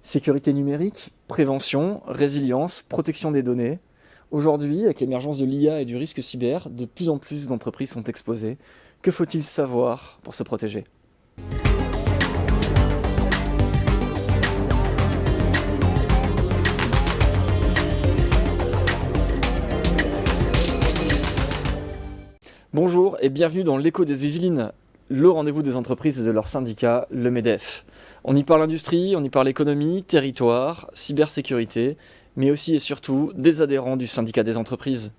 Sécurité numérique, prévention, résilience, protection des données. Aujourd'hui, avec l'émergence de l'IA et du risque cyber, de plus en plus d'entreprises sont exposées. Que faut-il savoir pour se protéger? Bonjour et bienvenue dans l'Écho des Yvelines, le rendez-vous des entreprises et de leurs syndicats, le MEDEF. On y parle industrie, on y parle économie, territoire, cybersécurité, mais aussi et surtout des adhérents du syndicat des entreprises.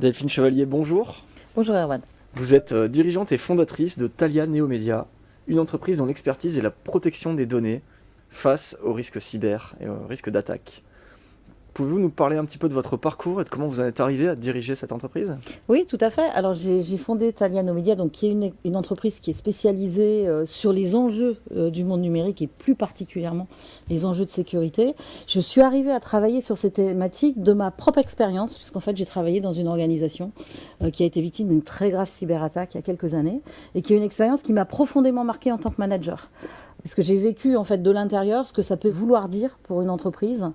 Delphine Chevalier, bonjour. Bonjour Erwan. Vous êtes dirigeante et fondatrice de Thalia Neomédia, une entreprise dont l'expertise est la protection des données face aux risques cyber et aux risques d'attaque. Pouvez-vous nous parler un petit peu de votre parcours et de comment vous en êtes arrivé à diriger cette entreprise? Oui, tout à fait. Alors j'ai fondé Thalia Neomédia, donc qui est une entreprise qui est spécialisée sur les enjeux du monde numérique et plus particulièrement les enjeux de sécurité. Je suis arrivée à travailler sur ces thématiques de ma propre expérience, puisqu'en fait j'ai travaillé dans une organisation qui a été victime d'une très grave cyberattaque il y a quelques années et qui est une expérience qui m'a profondément marquée en tant que manager. Parce que j'ai vécu en fait de l'intérieur ce que ça peut vouloir dire pour une entreprise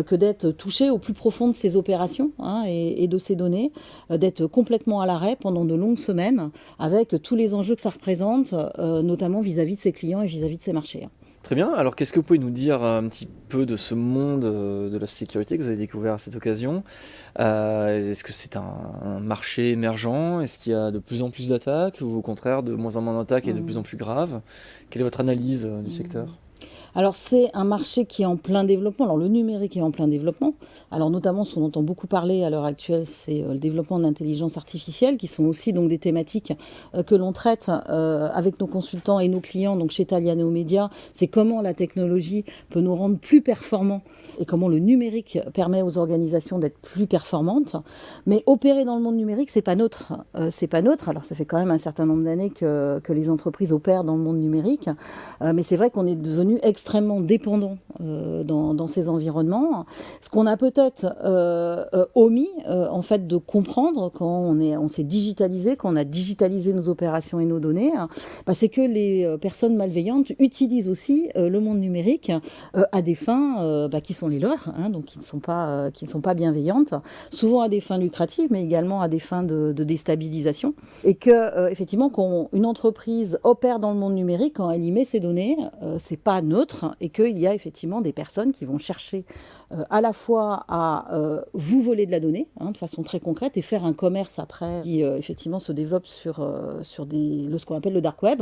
que d'être touché au plus profond de ses opérations et de ses données, d'être complètement à l'arrêt pendant de longues semaines avec tous les enjeux que ça représente, notamment vis-à-vis de ses clients et vis-à-vis de ses marchés. Très bien, alors qu'est-ce que vous pouvez nous dire un petit peu de ce monde de la sécurité que vous avez découvert à cette occasion? Est-ce que c'est un marché émergent? Est-ce qu'il y a de plus en plus d'attaques ou au contraire de moins en moins d'attaques et de plus en plus graves? Quelle est votre analyse du secteur? Alors c'est un marché qui est en plein développement. Alors le numérique est en plein développement. Alors notamment ce qu'on entend beaucoup parler à l'heure actuelle, c'est le développement de l'intelligence artificielle, qui sont aussi donc des thématiques que l'on traite avec nos consultants et nos clients. Donc chez Thalia Neomédia, c'est comment la technologie peut nous rendre plus performants et comment le numérique permet aux organisations d'être plus performantes. Mais opérer dans le monde numérique, c'est pas neutre. C'est pas neutre. Alors ça fait quand même un certain nombre d'années que les entreprises opèrent dans le monde numérique, mais c'est vrai qu'on est devenu extrêmement dépendant dans ces environnements. Ce qu'on a peut-être omis en fait de comprendre quand on s'est digitalisé, quand on a digitalisé nos opérations et nos données, c'est que les personnes malveillantes utilisent aussi le monde numérique à des fins qui sont les leurs, donc qui ne sont pas bienveillantes, souvent à des fins lucratives, mais également à des fins de déstabilisation. Et que effectivement, quand une entreprise opère dans le monde numérique, quand elle y met ses données, c'est pas neutre, et qu'il y a effectivement des personnes qui vont chercher à la fois à vous voler de la donnée de façon très concrète et faire un commerce après qui effectivement se développe sur ce qu'on appelle le dark web,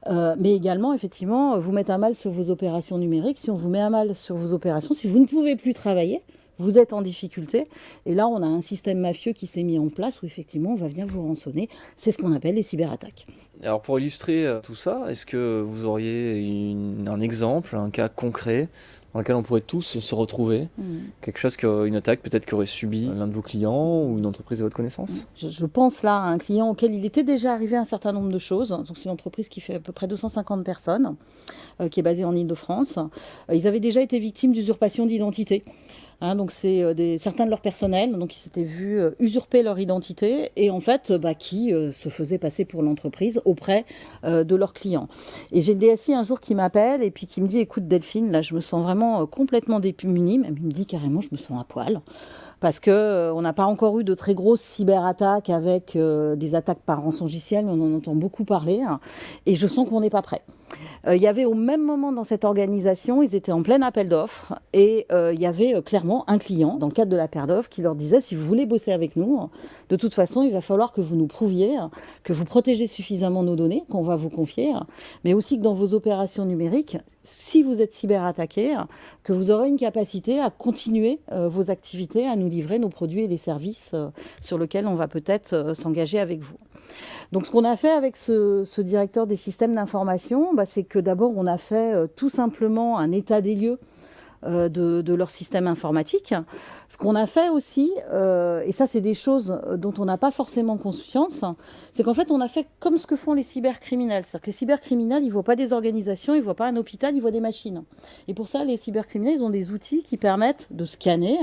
mais également effectivement vous mettre à mal sur vos opérations numériques. Si on vous met à mal sur vos opérations, si vous ne pouvez plus travailler, vous êtes en difficulté. Et là, on a un système mafieux qui s'est mis en place où effectivement, on va venir vous rançonner. C'est ce qu'on appelle les cyberattaques. Alors pour illustrer tout ça, est-ce que vous auriez un exemple, un cas concret dans lequel on pourrait tous se retrouver? Quelque chose, une attaque peut-être qu'aurait subi l'un de vos clients ou une entreprise de votre connaissance? Je pense là à un client auquel il était déjà arrivé un certain nombre de choses. Donc c'est une entreprise qui fait à peu près 250 personnes, qui est basée en Île-de-France. Ils avaient déjà été victimes d'usurpation d'identité. Donc c'est certains de leur personnel donc, qui s'étaient vus usurper leur identité et en fait qui se faisaient passer pour l'entreprise auprès de leurs clients. Et j'ai le DSI un jour qui m'appelle et puis qui me dit: écoute Delphine, là je me sens vraiment complètement démunie. Même il me dit carrément: je me sens à poil. Parce que on n'a pas encore eu de très grosses cyberattaques avec des attaques par rançongiciel, on en entend beaucoup parler, et je sens qu'on n'est pas prêt. Il y avait au même moment dans cette organisation, ils étaient en plein appel d'offres et il y avait clairement un client dans le cadre de l'appel d'offres qui leur disait: si vous voulez bosser avec nous, de toute façon il va falloir que vous nous prouviez que vous protégez suffisamment nos données qu'on va vous confier, mais aussi que dans vos opérations numériques, si vous êtes cyberattaqué, que vous aurez une capacité à continuer vos activités, à nous livrer nos produits et les services sur lesquels on va peut-être s'engager avec vous. Donc ce qu'on a fait avec ce directeur des systèmes d'information, c'est que d'abord on a fait tout simplement un état des lieux de leur système informatique. Ce qu'on a fait aussi, et ça c'est des choses dont on n'a pas forcément conscience, c'est qu'en fait on a fait comme ce que font les cybercriminels. C'est-à-dire que les cybercriminels, ils ne voient pas des organisations, ils ne voient pas un hôpital, ils voient des machines. Et pour ça, les cybercriminels, ils ont des outils qui permettent de scanner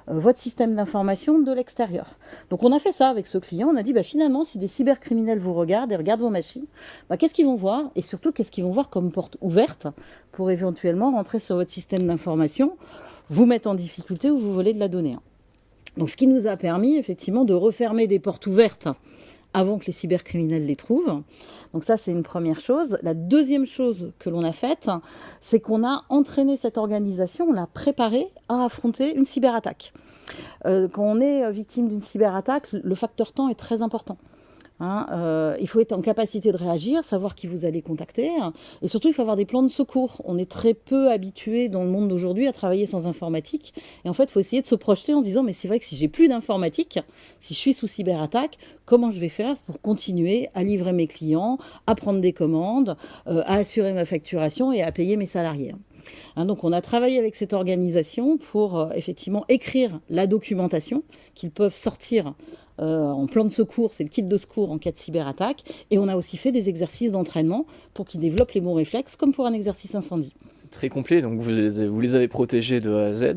votre système d'information de l'extérieur. Donc on a fait ça avec ce client, on a dit finalement si des cybercriminels vous regardent et regardent vos machines, qu'est-ce qu'ils vont voir et surtout qu'est-ce qu'ils vont voir comme porte ouverte pour éventuellement rentrer sur votre système d'information, vous mettre en difficulté ou vous voler de la donnée. Donc ce qui nous a permis effectivement de refermer des portes ouvertes avant que les cybercriminels les trouvent. Donc ça, c'est une première chose. La deuxième chose que l'on a faite, c'est qu'on a entraîné cette organisation, on l'a préparée à affronter une cyberattaque. Quand on est victime d'une cyberattaque, le facteur temps est très important. Il faut être en capacité de réagir, savoir qui vous allez contacter, et surtout il faut avoir des plans de secours. On est très peu habitué dans le monde d'aujourd'hui à travailler sans informatique, et en fait il faut essayer de se projeter en se disant mais c'est vrai que si j'ai plus d'informatique, si je suis sous cyberattaque, comment je vais faire pour continuer à livrer mes clients, à prendre des commandes, à assurer ma facturation et à payer mes salariés. Donc on a travaillé avec cette organisation pour effectivement écrire la documentation qu'ils peuvent sortir en plan de secours, c'est le kit de secours en cas de cyberattaque, et on a aussi fait des exercices d'entraînement pour qu'ils développent les bons réflexes comme pour un exercice incendie. C'est très complet, donc vous les avez protégés de A à Z,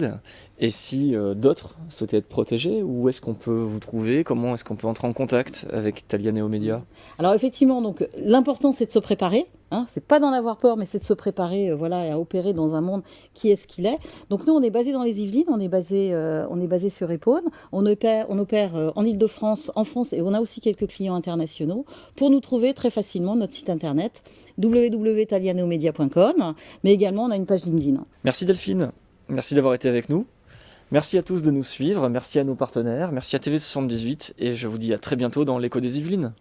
et si d'autres souhaitaient être protégés, où est-ce qu'on peut vous trouver, comment est-ce qu'on peut entrer en contact avec Thalia Neo Media? Alors effectivement, donc l'important c'est de se préparer. C'est pas d'en avoir peur, mais c'est de se préparer à opérer dans un monde qui est ce qu'il est. Donc nous, on est basé dans les Yvelines, on est basé sur Épône, on opère en Ile-de-France, en France, et on a aussi quelques clients internationaux. Pour nous trouver très facilement, notre site internet www.thalianeomedia.com, mais également on a une page LinkedIn. Merci Delphine, merci d'avoir été avec nous. Merci à tous de nous suivre, merci à nos partenaires, merci à TV78, et je vous dis à très bientôt dans l'Écho des Yvelines.